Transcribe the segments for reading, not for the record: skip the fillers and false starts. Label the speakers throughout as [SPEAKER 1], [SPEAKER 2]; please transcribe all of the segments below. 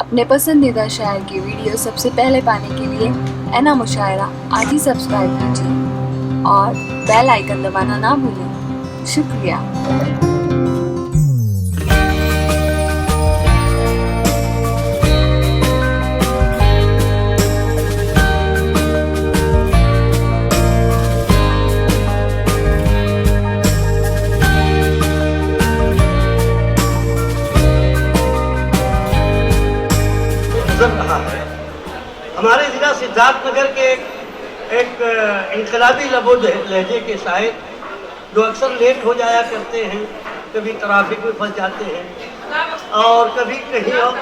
[SPEAKER 1] اپنے پسندیدہ شاعر کی ویڈیو سب سے پہلے پانے کے لیے اینا مشاعرہ آج ہی سبسکرائب کیجیے اور بیل آئیکن دبانا نہ بھولیں۔ شکریہ۔
[SPEAKER 2] رہا ہے ہمارے ضلع سدھارتھ نگر کے ایک انقلابی لب و لہجے کے شاعر جو اکثر لیٹ ہو جایا کرتے ہیں، کبھی ٹریفک میں پھنس جاتے ہیں اور کبھی کہیں اور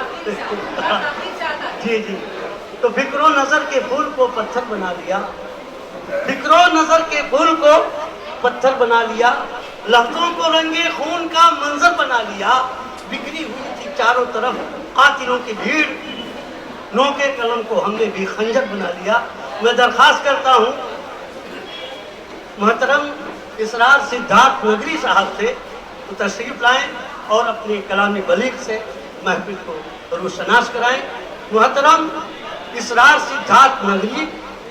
[SPEAKER 2] جی تو فکر و نظر کے پھول کو پتھر بنا لیا، فکر و نظر کے پھول کو پتھر بنا لیا، لفظوں کو رنگے خون کا منظر بنا لیا، بکھری ہوئی تھی چاروں طرف قاتلوں کی بھیڑ، نو کے قلم کو ہم نے بھی خنجر بنا لیا۔ میں درخواست کرتا ہوں محترم اسرار سدھارتھ نگری صاحب سے تو تشریف لائیں اور اپنی کلامی بلیغ سے محفل کو روشناس کرائیں۔ محترم اسرار سدھارتھ نگری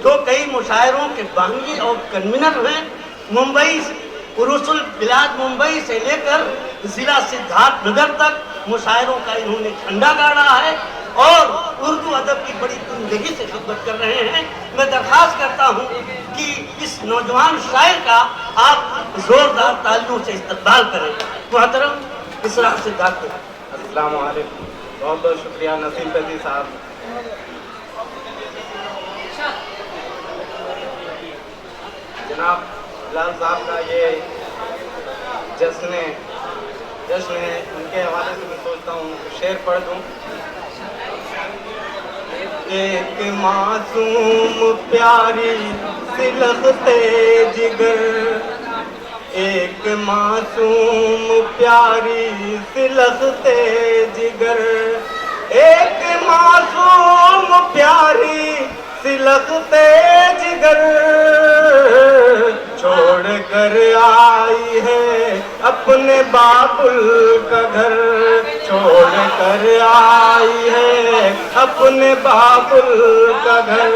[SPEAKER 2] جو کئی مشاعروں کے بانی اور کنوینر ہیں، ممبئی عروس البلاد ممبئی سے لے کر ضلع سدھارتھ نگر تک مشاعروں کا انہوں نے جھنڈا گاڑا ہے اور اردو ادب کی بڑی تندگی سے خدمت کر رہے ہیں۔ میں درخواست کرتا ہوں کہ اس نوجوان شاعر کا آپ زوردار تالیوں سے استقبال کریں۔ محترم اسرار سدھارتھ۔
[SPEAKER 3] السلام علیکم، بہت بہت شکریہ نسیم پیدی صاحب۔ جناب بلال صاحب کا یہ جشن ہے، ان کے حوالے سے میں سوچتا ہوں شعر پڑھ دوں۔ ایک معصوم پیاری سی لخت جگر، ایک معصوم پیاری سی لخت جگر، ایک معصوم پیاری سی لخت جگر، چھوڑ کر آئی ہے اپنے بابل کا گھر، چھوڑ کر آئی ہے اپنے بابل کا گھر۔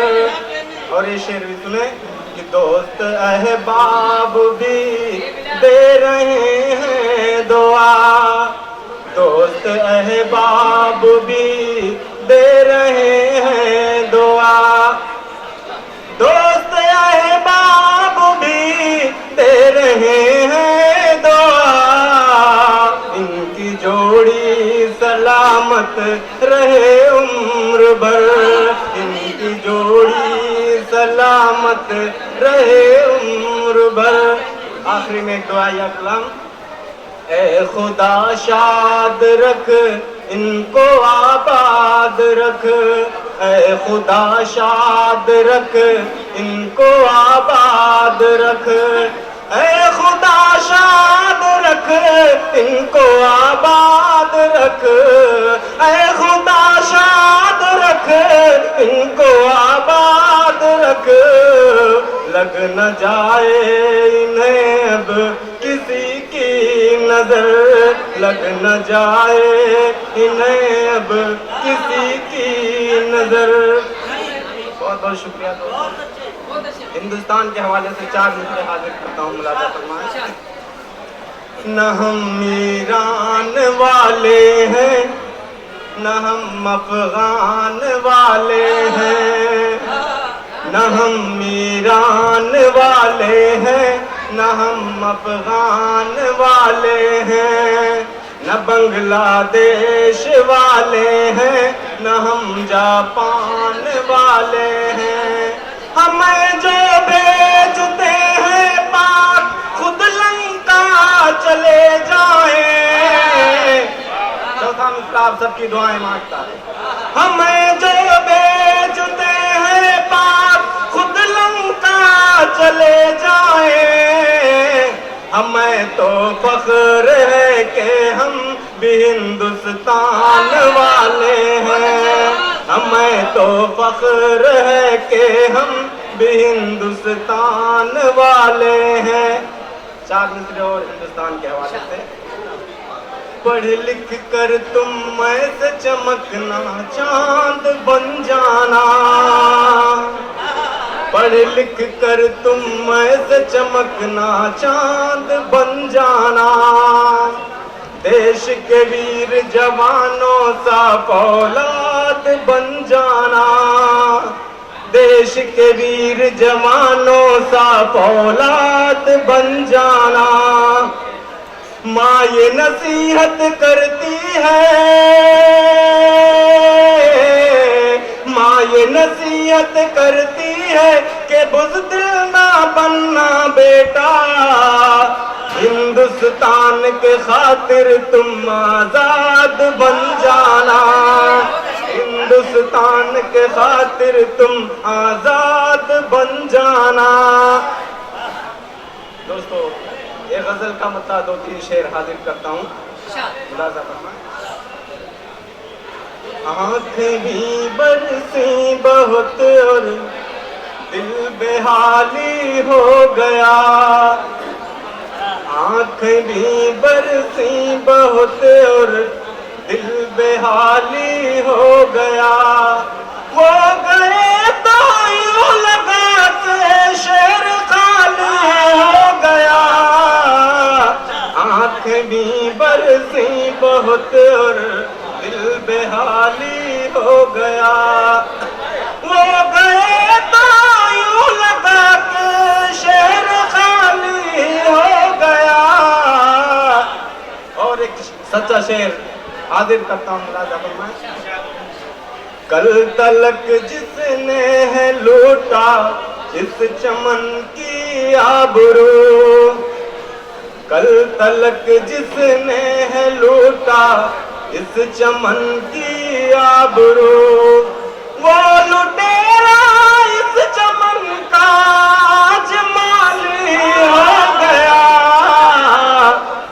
[SPEAKER 3] اور یہ شعر بھی سنیں کہ دوست احباب بھی دے رہے ہیں دعا، دوست احباب بھی دے رہے ہیں دعا، دوست احباب بھی دے رہے ہیں دعا، ان کی جوڑی سلامت رہے عمر بھر، ان کی جوڑی سلامت رہے عمر بھر۔ آخری میں ایک دعائیہ کلام۔ اے خدا شاد رکھ ان کو آباد رکھ، اے خدا شاد رکھ ان کو آباد رکھ، اے خدا شاد رکھ ان کو آباد رکھ، اے خدا شاد رکھ ان کو آباد رکھ، لگ نہ جائے انہیں اب کسی کی نظر، لگ نہ جائے انہیں اب کسی کی نظر۔ بہت بہت شکریہ۔ ہندوستان کے حوالے سے 4 مصرے حاضر کرتا ہوں، ملاحظہ فرمائیں۔ نہ ہم ایران والے ہیں، نہ ہم افغان والے ہیں، نہ ہم ایران والے ہیں، نہ ہم افغان والے ہیں، نہ بنگلہ دیش والے ہیں، نہ ہم جاپان والے ہیں، ہمیں جو بھیجتے ہیں پاک خود لنکا چلے جائیں۔ چوتھا مصرع آپ سب کی دعائیں مانگتا ہے۔ ہمیں جو بھیجتے ہیں پاک خود لنکا چلے جائیں، ہمیں تو فخر ہے کہ ہم بھی ہندوستان والے ہیں، ہمیں تو فخر ہے کہ ہم بھی ہندوستان والے ہیں۔ 4 مصرے اور ہندوستان کے حوالے سے۔ پڑھ لکھ کر تم میں سے چمکنا چاند بن جانا، پڑھ لکھ کر تم میں سے چمکنا چاند بن جانا، دیش کے ویر جوانوں سا اولاد بن جانا، دیش کے ویر جوانوں سا اولاد بن جانا، ماں یہ نصیحت کرتی ہے، ماں یہ نصیحت کرتی ہے کہ بزدل نہ بننا بیٹا، ہندوستان کے خاطر تم آزاد بن جانا، ہندوستان کے خاطر تم آزاد بن جانا۔ دوستو یہ غزل کا مطلب 2-3 شعر حاضر کرتا ہوں، ملاحظہ فرمائیں۔ آنکھیں بھی برسی بہت اور دل بحالی ہو گیا، آنکھیں بھی برسی بہت اور دل بحالی ہو گیا، وہ گئے تو یوں لگا کہ شہر خالی ہو گیا، آنکھیں بھی برسی بہت اور دل بحالی ہو گیا، وہ گئے تو یوں لگا کہ شہر خالی ہو گیا۔ اور ایک سچا شعر حاضر کرتا ہوں، ملاحظہ فرمائیں۔ کل تلک جس نے ہے لوٹا اس چمن کی آبرو، کل تلک جس نے ہے لوٹا اس چمن کی آبرو، وہ لٹیرا اس چمن کا آج مالی ہو گیا،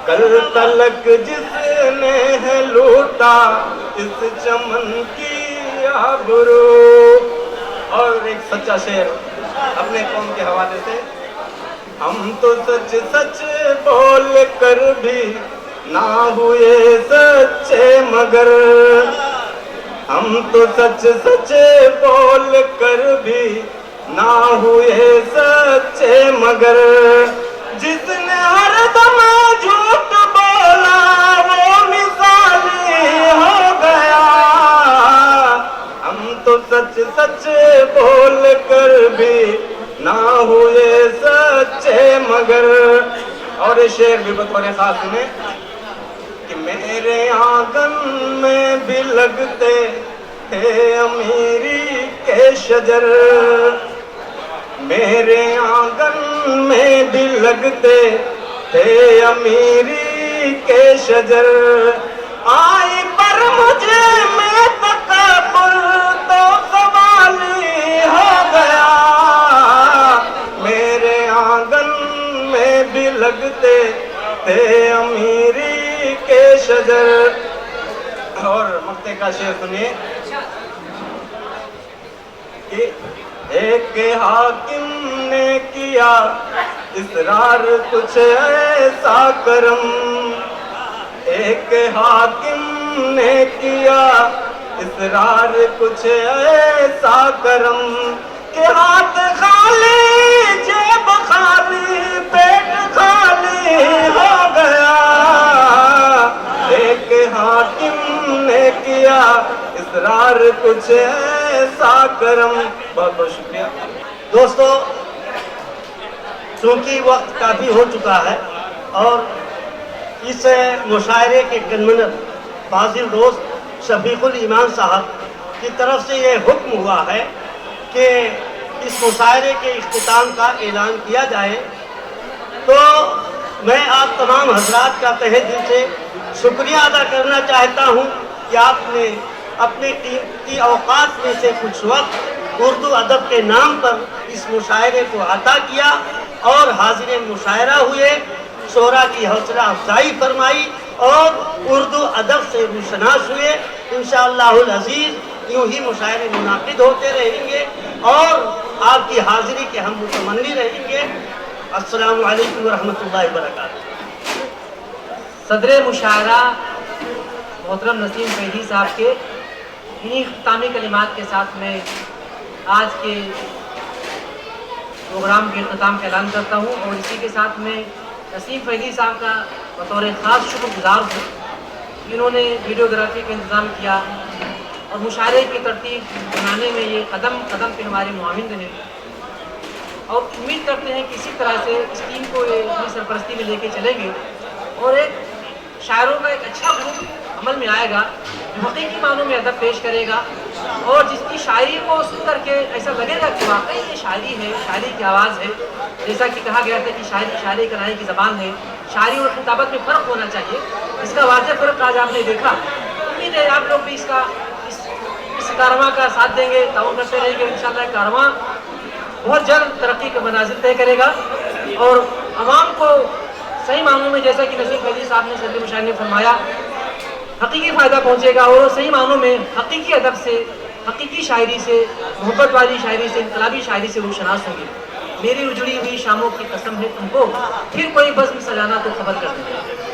[SPEAKER 3] کل تلک جس نے ہے لوٹا اس چمن کی آبرو۔ اور ایک سچا شعر اپنے قوم کے حوالے سے، ہم تو سچ سچ بول کر بھی نہ ہوئے سچے مگر، ہم تو سچ سچ بول کر بھی نہ ہوئے سچے مگر، جس نے ہر دم جھوٹ بولا وہ مثالی ہو گیا، ہم تو سچ سچ بول کر بھی نہ ہوئے سچے مگر۔ اور یہ شعر بھی بطور خاص سنیں کہ میرے آنگن میں بھی لگتے تھے امیری کے شجر، میرے آنگن میں بھی لگتے تھے امیری کے شجر، آئی پر مجھے میں تکبر تو سوالی ہو گیا، میرے آنگن میں بھی لگتے تھے امیری کے شجر۔ اور مقطع کا شعر سنیے کہ ایک حاکم نے کیا اصرار کچھ ایسا کرم، ایک حاکم نے کیا اصرار کچھ ایسا کرم، کہ ہاتھ خالی جیب خالی پیٹ خالی ہو گیا، ایک حاکم نے کیا اصرار کچھ ایسا کرم۔ بہت بہت شکریہ
[SPEAKER 2] دوستو، چونکہ وقت کافی ہو چکا ہے اور اس مشاعرے کے کنوینر فاضل دوست شفیق الایمان صاحب کی طرف سے یہ حکم ہوا ہے کہ اس مشاعرے کے اختتام کا اعلان کیا جائے، تو میں آپ تمام حضرات کا تہہ دل سے شکریہ ادا کرنا چاہتا ہوں کہ آپ نے اپنے قیمتی اوقات میں سے کچھ وقت اردو ادب کے نام پر اس مشاعرے کو عطا کیا اور حاضر مشاعرہ ہوئے، شعراء کی حوصلہ افزائی فرمائی اور اردو ادب سے روشناس ہوئے۔ انشاءاللہ العزیز یوں ہی مشاعرے منعقد ہوتے رہیں گے اور آپ کی حاضری کے ہم متمنی رہیں گے۔ السلام علیکم ورحمۃ اللہ وبرکاتہ۔
[SPEAKER 4] صدر مشاعرہ محترم نسیم فیضی صاحب کے انہی اختتامی کلمات کے ساتھ میں آج کے پروگرام کے اختتام کا اعلان کرتا ہوں، اور اسی کے ساتھ میں نسیم فیضی صاحب کا بطور خاص شکر گزار ہوں، جنہوں نے ویڈیوگرافی کا انتظام کیا اور مشاعرے کی ترتیب بنانے میں یہ قدم قدم پہ ہمارے معاون ہیں، اور امید کرتے ہیں کہ اسی طرح سے اس ٹیم کو یہ اپنی سرپرستی میں لے کے چلیں گے اور ایک شاعروں کا ایک اچھا گروپ عمل میں آئے گا جو حقیقی معنوں میں ادب پیش کرے گا، اور جس کی شاعری کو سن کر کے ایسا لگے گا کہ واقعی یہ شاعری ہے، شاعری کی آواز ہے، جیسا کہ کہا گیا تھا کہ شاعری کنائی کی زبان ہے، شاعری اور خطابت میں فرق ہونا چاہیے، اس کا واضح فرق آج آپ نے دیکھا۔ امید ہے آپ لوگ بھی اس کارواں کا ساتھ دیں گے، تعاون کرتے رہیں گے، انشاءاللہ کارواں بہت جلد ترقی کے منازل طے کرے گا، اور عوام کو صحیح معنوں میں جیسا کہ نسیم فیضی صاحب نے صدر مشاعر نے فرمایا حقیقی فائدہ پہنچے گا، اور صحیح معنوں میں حقیقی ادب سے، حقیقی شاعری سے، محبت والی شاعری سے، انقلابی شاعری سے روشناس ہوں گے۔ میری اجڑی ہوئی شاموں کی قسم ہے تم کو، پھر کوئی بزم سجانا تو خبر کر دیں۔